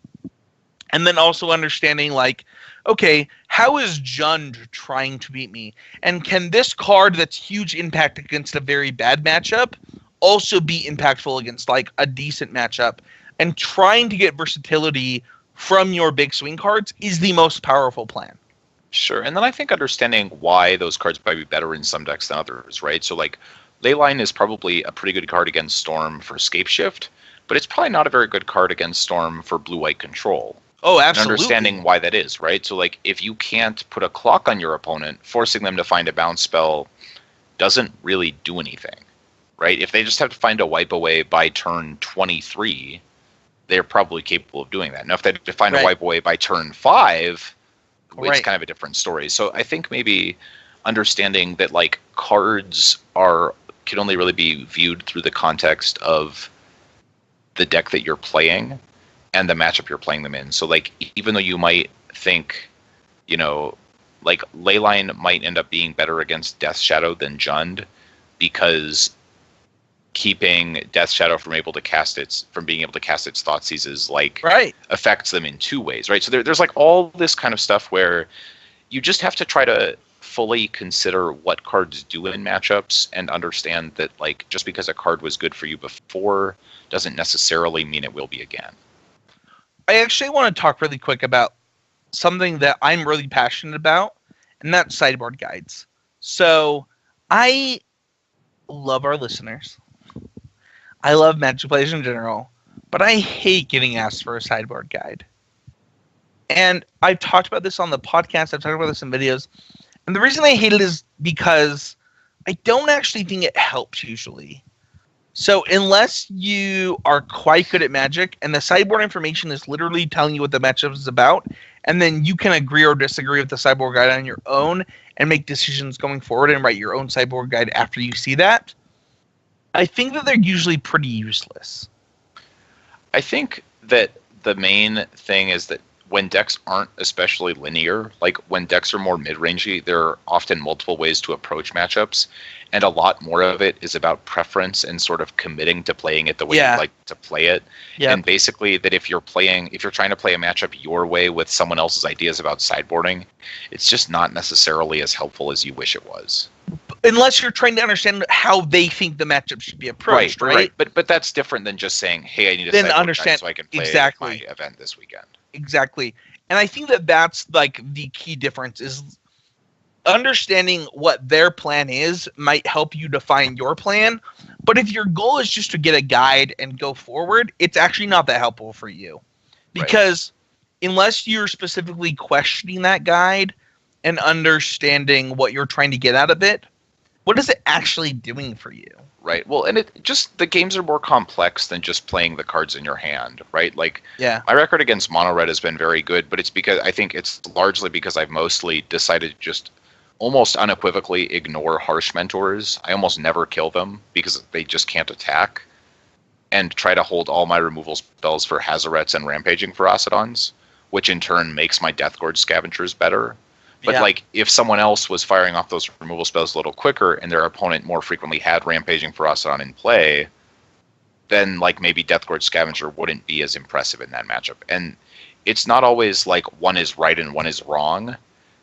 And then also understanding like, okay, how is Jund trying to beat me? And can this card that's huge impact against a very bad matchup also be impactful against like a decent matchup? And trying to get versatility from your big swing cards is the most powerful plan. Sure, and then I think understanding why those cards might be better in some decks than others, right? So like Leyline is probably a pretty good card against Storm for Scape Shift, but it's probably not a very good card against Storm for blue-white control. Oh, And absolutely. understanding why that is, right? So, like, if you can't put a clock on your opponent, forcing them to find a bounce spell doesn't really do anything, right? If they just have to find a wipe away by turn 23, they're probably capable of doing that. Now, if they have to find a wipe away by turn 5, it's kind of a different story. So I think maybe understanding that, like, cards can only really be viewed through the context of the deck that you're playing and the matchup you're playing them in. So, like, even though you might think, you know, like, Leyline might end up being better against Death Shadow than Jund because keeping Death Shadow from being able to cast its Thoughtseizes, like, affects them in two ways, right? So there's like all this kind of stuff where you just have to try to fully consider what cards do in matchups and understand that, like, just because a card was good for you before doesn't necessarily mean it will be again. I actually want to talk really quick about something that I'm really passionate about, and that's sideboard guides. So I love our listeners. I love Magic players in general, but I hate getting asked for a sideboard guide. And I've talked about this on the podcast. I've talked about this in videos. And the reason I hate it is because I don't actually think it helps usually. So unless you are quite good at Magic and the sideboard information is literally telling you what the matchup is about, and then you can agree or disagree with the sideboard guide on your own and make decisions going forward and write your own sideboard guide after you see that, I think that they're usually pretty useless. I think that the main thing is that when decks aren't especially linear, like when decks are more mid-rangey, there are often multiple ways to approach matchups, and a lot more of it is about preference and sort of committing to playing it the way you like to play it. And basically that if you're trying to play a matchup your way with someone else's ideas about sideboarding, it's just not necessarily as helpful as you wish it was. Unless you're trying to understand how they think the matchup should be approached, right? But that's different than just saying, hey, I need a sideboard guide so I can play my event this weekend. Exactly. And I think that that's like the key difference is understanding what their plan is might help you define your plan. But if your goal is just to get a guide and go forward, it's actually not that helpful for you. Because unless you're specifically questioning that guide and understanding what you're trying to get out of it, what is it actually doing for you? Right. Well, and the games are more complex than just playing the cards in your hand, right? Like, my record against mono red has been very good, but I think it's largely because I've mostly decided to just almost unequivocally ignore harsh mentors. I almost never kill them because they just can't attack, and try to hold all my removal spells for Hazarets and Rampaging Ferocidons, which in turn makes my Death Gorge Scavengers better. But like, if someone else was firing off those removal spells a little quicker and their opponent more frequently had Rampaging Ferocidon in play, then like maybe Death Gorge Scavenger wouldn't be as impressive in that matchup. And it's not always like one is right and one is wrong,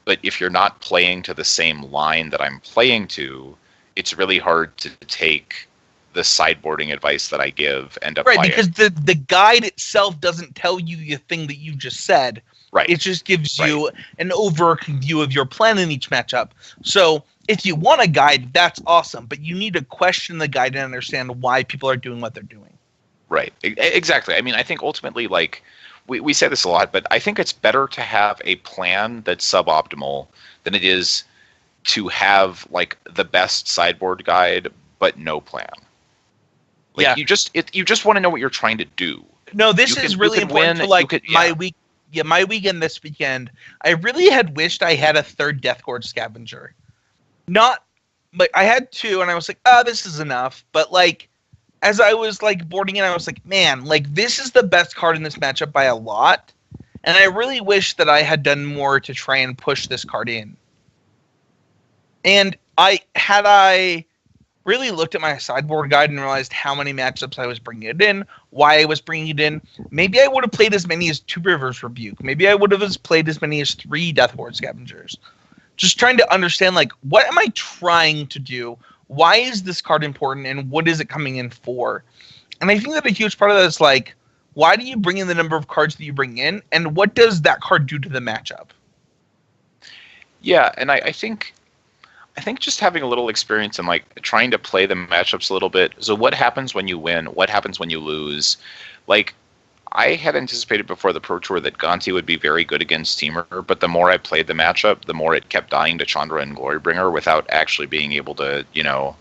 but if you're not playing to the same line that I'm playing to, it's really hard to take the sideboarding advice that I give and apply it. Because the guide itself doesn't tell you the thing that you just said. Right. It just gives you an overarching view of your plan in each matchup. So if you want a guide, that's awesome. But you need to question the guide and understand why people are doing what they're doing. Right. Exactly. I mean, I think ultimately, like, we say this a lot, but I think it's better to have a plan that's suboptimal than it is to have, like, the best sideboard guide but no plan. Like, you just want to know what you're trying to do. No, this is really important for, like, my week. Yeah, my weekend this weekend, I really had wished I had a third Death Gorge Scavenger. Not, like, I had two, and I was like, this is enough. But, like, as I was, like, boarding it, I was like, man, like, this is the best card in this matchup by a lot. And I really wish that I had done more to try and push this card in. And I really looked at my sideboard guide and realized how many matchups I was bringing it in, why I was bringing it in. Maybe I would have played as many as 2 Rivers Rebuke. Maybe I would have played as many as 3 Death Gorge Scavengers. Just trying to understand, like, what am I trying to do? Why is this card important, and what is it coming in for? And I think that a huge part of that is, like, why do you bring in the number of cards that you bring in, and what does that card do to the matchup? Yeah, and I think I think just having a little experience and like trying to play the matchups a little bit. So what happens when you win? What happens when you lose? Like I had anticipated before the Pro Tour that Gonti would be very good against Teamer, but the more I played the matchup, the more it kept dying to Chandra and Glorybringer without actually being able to,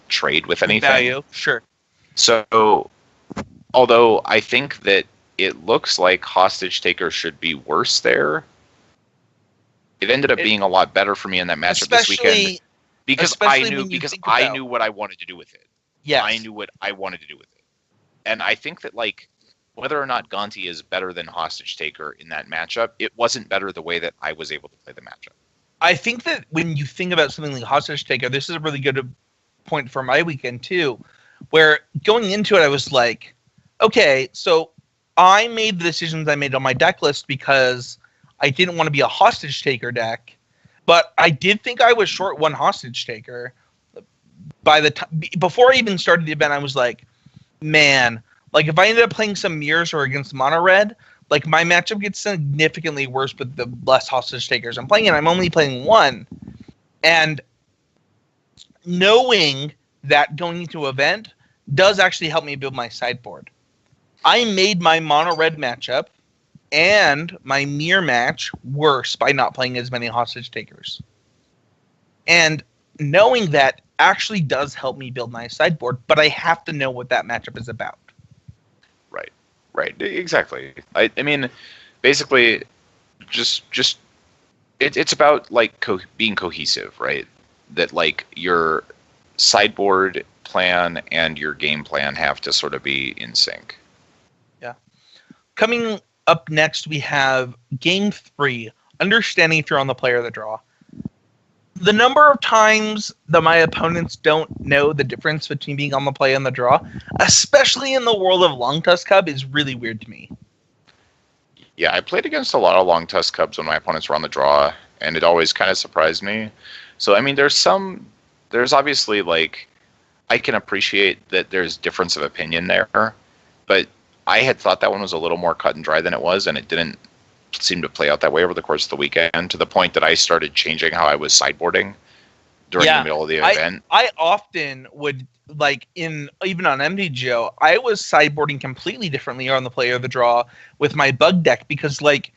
trade with anything. Value, sure. So, although I think that it looks like Hostage Taker should be worse there, it ended up being a lot better for me in that matchup this weekend. Because I knew what I wanted to do with it. Yes. I knew what I wanted to do with it. And I think that, like, whether or not Gonti is better than Hostage Taker in that matchup, it wasn't better the way that I was able to play the matchup. I think that when you think about something like Hostage Taker, this is a really good point for my weekend, too, where going into it, I was like, okay, so I made the decisions I made on my deck list because I didn't want to be a Hostage Taker deck. But I did think I was short one Hostage Taker. By the time before I even started the event, I was like, man, like if I ended up playing some mirrors or against mono red, like my matchup gets significantly worse with the less Hostage Takers I'm playing, and I'm only playing one. And knowing that going into an event does actually help me build my sideboard. I made my mono red matchup and my mirror match worse by not playing as many Hostage Takers. And knowing that actually does help me build my sideboard, but I have to know what that matchup is about. Right, exactly. I mean, basically, just it's about like being cohesive, right? That like your sideboard plan and your game plan have to sort of be in sync. Yeah. Coming up next, we have Game 3, Understanding if you're on the play or the draw. The number of times that my opponents don't know the difference between being on the play and the draw, especially in the world of Long Tusk Cub, is really weird to me. Yeah, I played against a lot of Long Tusk Cubs when my opponents were on the draw, and it always kind of surprised me. So, I mean, there's obviously, like, I can appreciate that there's difference of opinion there, but I had thought that one was a little more cut and dry than it was, and it didn't seem to play out that way over the course of the weekend, to the point that I started changing how I was sideboarding during the middle of the event. I often would, like, even on MTGO, I was sideboarding completely differently on the play or the draw with my bug deck, because, like,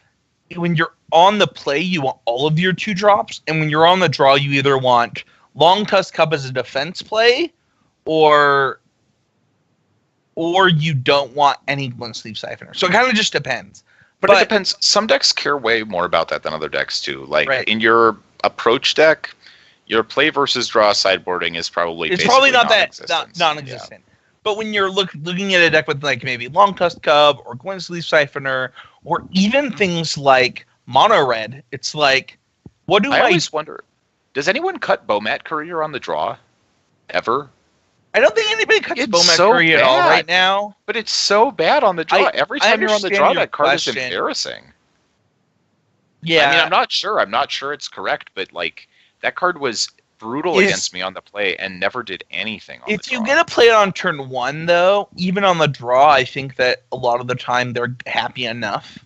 when you're on the play, you want all of your 2-drops, and when you're on the draw, you either want Long Tusk Cub as a defense play, or you don't want any Glint Sleeve Siphoner. So it kind of just depends. But it depends. Some decks care way more about that than other decks, too. Like, in your approach deck, your play versus draw sideboarding is probably not that non-existent. Yeah. But when you're looking at a deck with, like, maybe Long Tusk Cub or Glint Sleeve Siphoner, or even things like Mono Red, it's like, what do I always wonder, does anyone cut Bomat Courier on the draw? Ever? I don't think anybody cuts Bomat Courier at all right now. But it's so bad on the draw. Every time you're on the draw, that card is embarrassing. Yeah. I mean, I'm not sure it's correct, but, like, that card was brutal against me on the play and never did anything on the draw. If you get to play it on turn 1, though, even on the draw, I think that a lot of the time they're happy enough.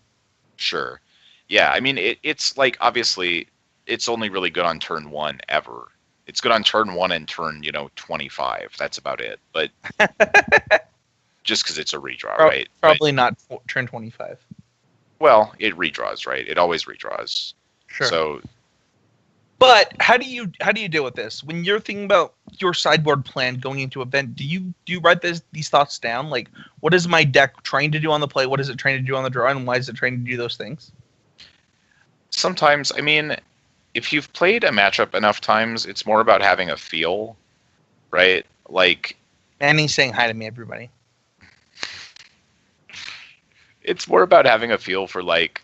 Sure. Yeah, I mean, it's, like, obviously, it's only really good on turn 1 ever. It's good on turn 1 and turn, 25. That's about it. But just because it's a redraw, right? Probably not turn 25. Well, it redraws, right? It always redraws. Sure. So, but how do you deal with this when you're thinking about your sideboard plan going into an event? Do you write these thoughts down? Like, what is my deck trying to do on the play? What is it trying to do on the draw? And why is it trying to do those things? Sometimes, I mean, if you've played a matchup enough times, it's more about having a feel, right? Like, Annie's saying hi to me, everybody. It's more about having a feel for, like,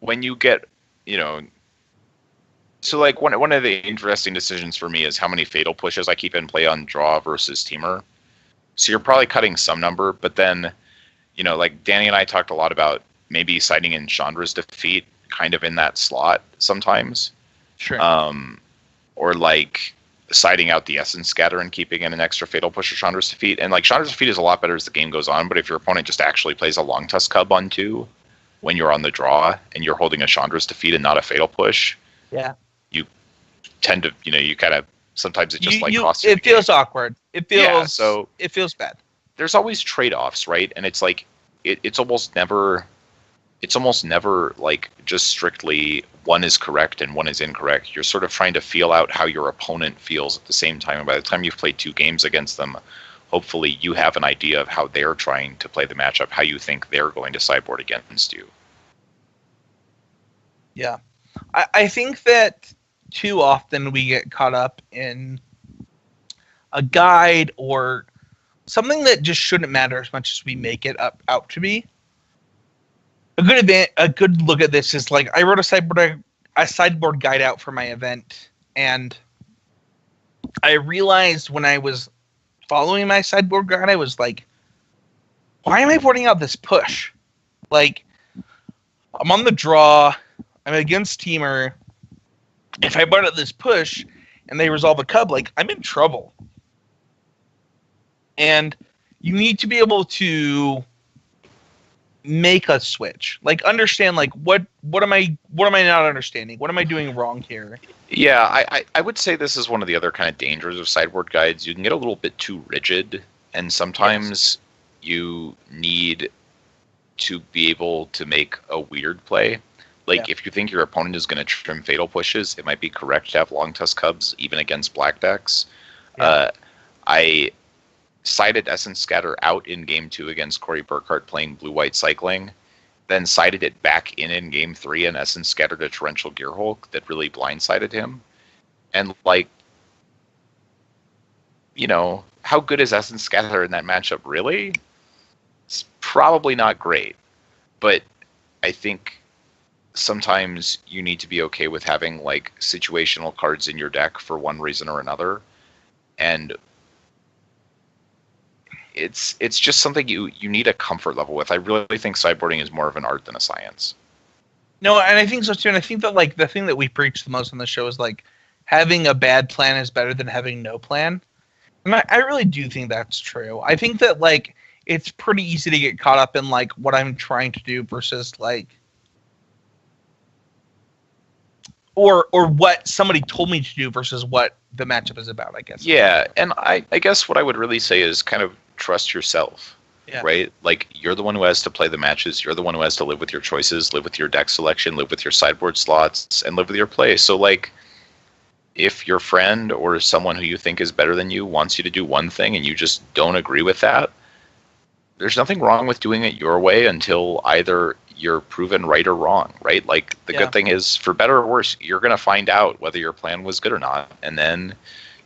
when you get, so, like, one of the interesting decisions for me is how many fatal pushes I keep in play on draw versus teamer. So you're probably cutting some number, but then, like, Danny and I talked a lot about maybe citing in Chandra's Defeat kind of in that slot sometimes. Sure. Or, like, siding out the Essence Scatter and keeping in an extra fatal push or Chandra's Defeat. And, like, Chandra's Defeat is a lot better as the game goes on, but if your opponent just actually plays a Long Tusk Cub on 2 when you're on the draw and you're holding a Chandra's Defeat and not a fatal push, yeah, you tend to, you kind of Sometimes it just costs you. It feels awkward. It feels bad. There's always trade-offs, right? And it's like it's almost never like just strictly one is correct and one is incorrect. You're sort of trying to feel out how your opponent feels at the same time. And by the time you've played 2 games against them, hopefully you have an idea of how they're trying to play the matchup, how you think they're going to sideboard against you. Yeah. I think that too often we get caught up in a guide or something that just shouldn't matter as much as we make it out to be. A good look at this is like I wrote a sideboard guide out for my event, and I realized when I was following my sideboard guide, I was like, why am I boarding out this push? Like, I'm on the draw, I'm against Teamer. If I board out this push and they resolve a cub, like, I'm in trouble. And you need to be able to make a switch. Like, understand, like, what am I not understanding? What am I doing wrong here? Yeah, I would say this is one of the other kind of dangers of sideboard guides. You can get a little bit too rigid, and sometimes you need to be able to make a weird play. Like, if you think your opponent is going to trim fatal pushes, it might be correct to have long tusk cubs, even against black decks. Yeah. I sided Essence Scatter out in Game 2 against Corey Burkhart playing blue-white cycling, then sided it back in Game 3 and Essence Scattered a Torrential Gearhulk that really blindsided him. And, like, you know, how good is Essence Scatter in that matchup, really? It's probably not great. But I think sometimes you need to be okay with having, like, situational cards in your deck for one reason or another. And it's just something you need a comfort level with. I really think sideboarding is more of an art than a science. No, and I think so too. And I think that, like, the thing that we preach the most on the show is, like, having a bad plan is better than having no plan. And I really do think that's true. I think that, like, it's pretty easy to get caught up in, like, what I'm trying to do versus, like, or what somebody told me to do versus what the matchup is about, I guess. Yeah, and I guess what I would really say is kind of trust yourself, right? Like, you're the one who has to play the matches. You're the one who has to live with your choices, live with your deck selection, live with your sideboard slots, and live with your play. So, like, if your friend or someone who you think is better than you wants you to do one thing and you just don't agree with that, there's nothing wrong with doing it your way until either you're proven right or wrong, right? Like, the good thing is, for better or worse, you're going to find out whether your plan was good or not, and then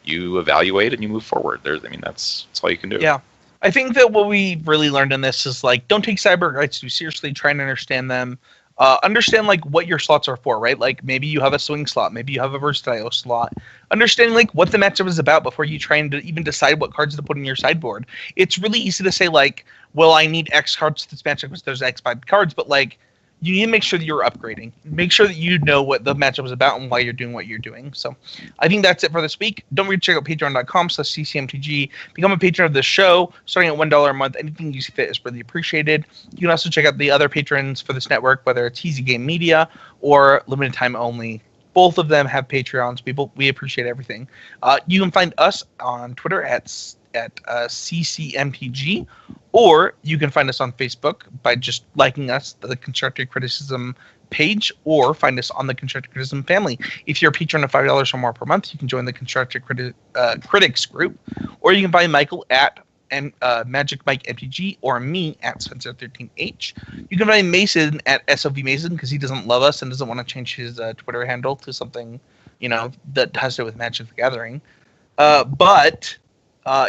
you evaluate and you move forward. That's all you can do. Yeah. I think that what we really learned in this is, like, don't take cyber guides too seriously. Try and understand them. Understand, like, what your slots are for, right? Like, maybe you have a swing slot. Maybe you have a versatile slot. Understanding, like, what the matchup is about before you try and even decide what cards to put in your sideboard. It's really easy to say, like, well, I need X cards to this matchup because there's X 5 cards, but, like, you need to make sure that you're upgrading. Make sure that you know what the matchup is about and why you're doing what you're doing. So I think that's it for this week. Don't forget to check out patreon.com/ccmtg. Become a patron of the show, starting at $1 a month. Anything you see fit is really appreciated. You can also check out the other patrons for this network, whether it's Easy Game Media or Limited Time Only. Both of them have Patreons. We appreciate everything. You can find us on Twitter at ccmtg, or you can find us on Facebook by just liking us, the Constructive Criticism page, or find us on the Constructive Criticism family. If you're a patron of $5 or more per month, you can join the Constructive Critics group, or you can find Michael at Magic Mike MTG, or me at Spencer13H. You can find Mason at SOV Mason because he doesn't love us and doesn't want to change his Twitter handle to something, that has to do with Magic the Gathering. But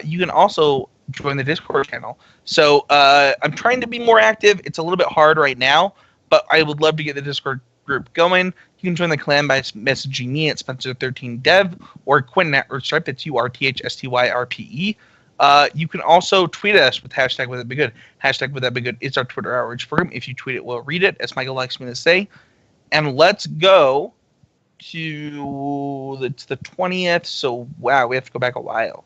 you can also join the Discord channel. So I'm trying to be more active. It's a little bit hard right now, but I would love to get the Discord group going. You can join the clan by messaging me at Spencer13Dev or Quentin at Earthstripe. That's URTHSTYRPE. You can also tweet us with hashtag Would That Be Good. Hashtag Would That Be Good is our Twitter outreach program. If you tweet it, we'll read it, as Michael likes me to say. And let's go to it's the 20th. So, wow, we have to go back a while.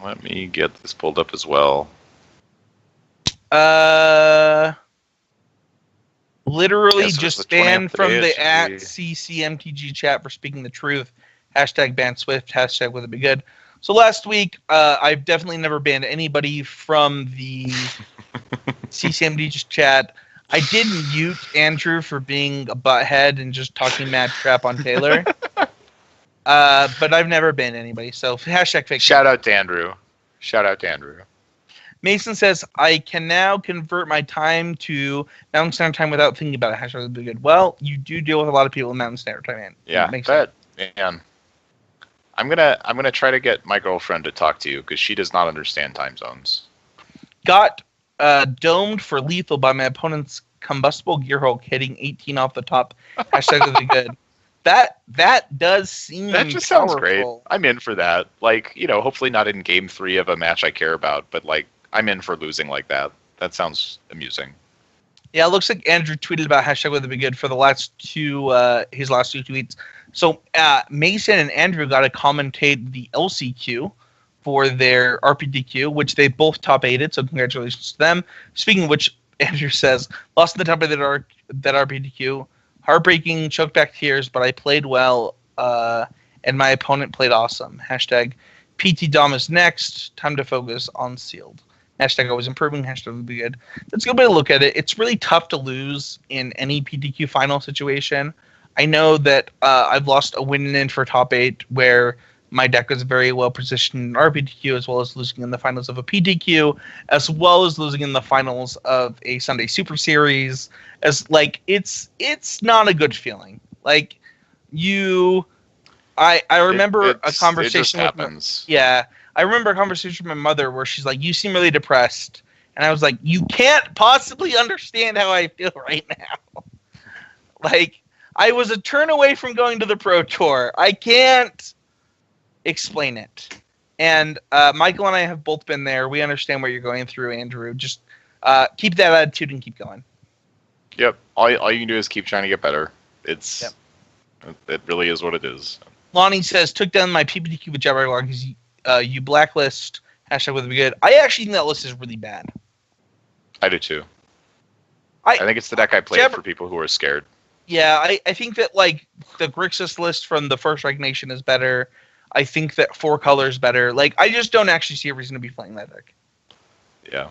Let me get this pulled up as well. Literally just banned from the at CCMTG chat for speaking the truth. Hashtag ban Swift. Hashtag would it be good. So last week, I've definitely never banned anybody from the CCMD chat. I did mute Andrew for being a butthead and just talking mad crap on Taylor. But I've never banned anybody. So hashtag fake. Shout out to Andrew. Mason says, I can now convert my time to Mountain Standard Time without thinking about it. Hashtag would be good. Well, you do deal with a lot of people in Mountain Standard Time, man. Yeah, but man, I'm gonna try to get my girlfriend to talk to you because she does not understand time zones. Got domed for lethal by my opponent's combustible gear Hulk hitting 18 off the top. Hashtag would be good. That does seem that just powerful. Sounds great. I'm in for that. Like, hopefully not in game 3 of a match I care about, but like I'm in for losing like that. That sounds amusing. Yeah, it looks like Andrew tweeted about hashtag would it be good for the last two his last two tweets. So Mason and Andrew got to commentate the LCQ for their RPDQ, which they both top 8'd, so congratulations to them. Speaking of which, Andrew says, lost in the top of that RPDQ. Heartbreaking, choked back tears, but I played well, and my opponent played awesome. Hashtag PT Dom is next. Time to focus on sealed. Hashtag always improving. Hashtag would be good. That's a good way to look at it. It's really tough to lose in any PTQ final situation. I know that I've lost a win-in for top 8 where my deck was very well positioned in RPTQ, as well as losing in the finals of a PTQ, as well as losing in the finals of a Sunday Super Series. As like it's not a good feeling. Like I remember a conversation it just with I remember a conversation with my mother where she's like, "You seem really depressed," and I was like, "You can't possibly understand how I feel right now." Like I was a turn away from going to the Pro Tour. I can't explain it. And Michael and I have both been there. We understand what you're going through, Andrew. Just keep that attitude and keep going. Yep. All you can do is keep trying to get better. It really is what it is. Lonnie says, took down my PPTQ with Jabberlock because you blacklist. Hashtag would be good. I actually think that list is really bad. I do too. I think it's the deck I played for people who are scared. Yeah, I think that like the Grixis list from the first Strike Nation is better. I think that 4 color is better. Like, I just don't actually see a reason to be playing that deck. Yeah.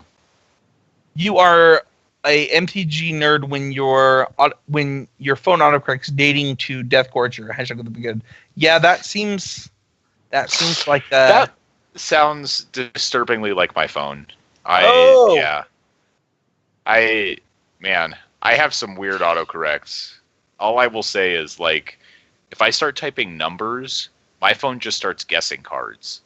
You are a MTG nerd when your phone autocorrects dating to Death Gorger. Hashtag would be good. Yeah, that seems like that sounds disturbingly like my phone. I have some weird autocorrects. All I will say is, like, if I start typing numbers, my phone just starts guessing cards.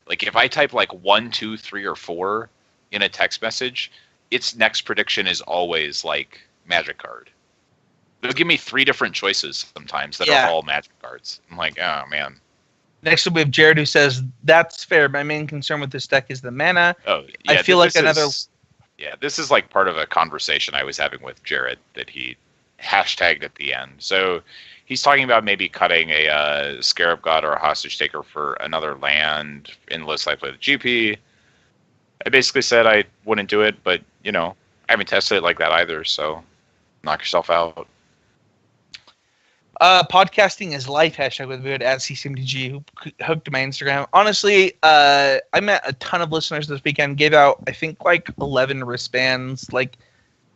Like, if I type like 1, 2, 3, or 4 in a text message, its next prediction is always like magic card. They'll give me 3 different choices sometimes that are all magic cards. I'm like, oh man. Next up, we have Jared who says, that's fair. My main concern with this deck is the mana. Oh, yeah, I feel like this is like part of a conversation I was having with Jared that he hashtagged at the end. So he's talking about maybe cutting a Scarab God or a Hostage Taker for another land in the list I play the GP. I basically said I wouldn't do it, but, I haven't tested it like that either, so knock yourself out. Podcasting is life. Hashtag with good at CCMDG who hooked to my Instagram. Honestly, I met a ton of listeners this weekend. Gave out, I think, like 11 wristbands. Like,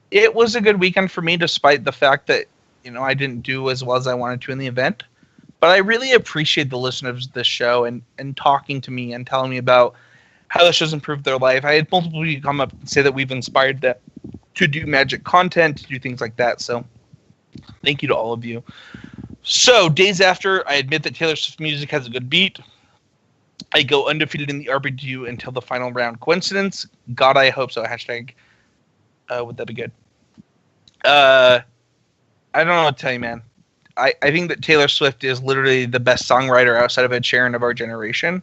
it was a good weekend for me, despite the fact that I didn't do as well as I wanted to in the event. But I really appreciate the listeners of this show and talking to me and telling me about how the show's improved their life. I had multiple people come up and say that we've inspired them to do Magic content, to do things like that. So thank you to all of you. So, days after, I admit that Taylor Swift music has a good beat. I go undefeated in the RPGU until the final round. Coincidence? God, I hope so. Hashtag, would that be good? I don't know what to tell you, man. I think that Taylor Swift is literally the best songwriter outside of Ed Sheeran of our generation.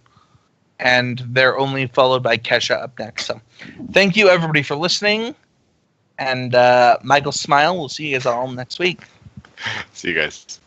And they're only followed by Kesha up next. So, thank you, everybody, for listening. And Michael Smile, we'll see you guys all next week. See you guys.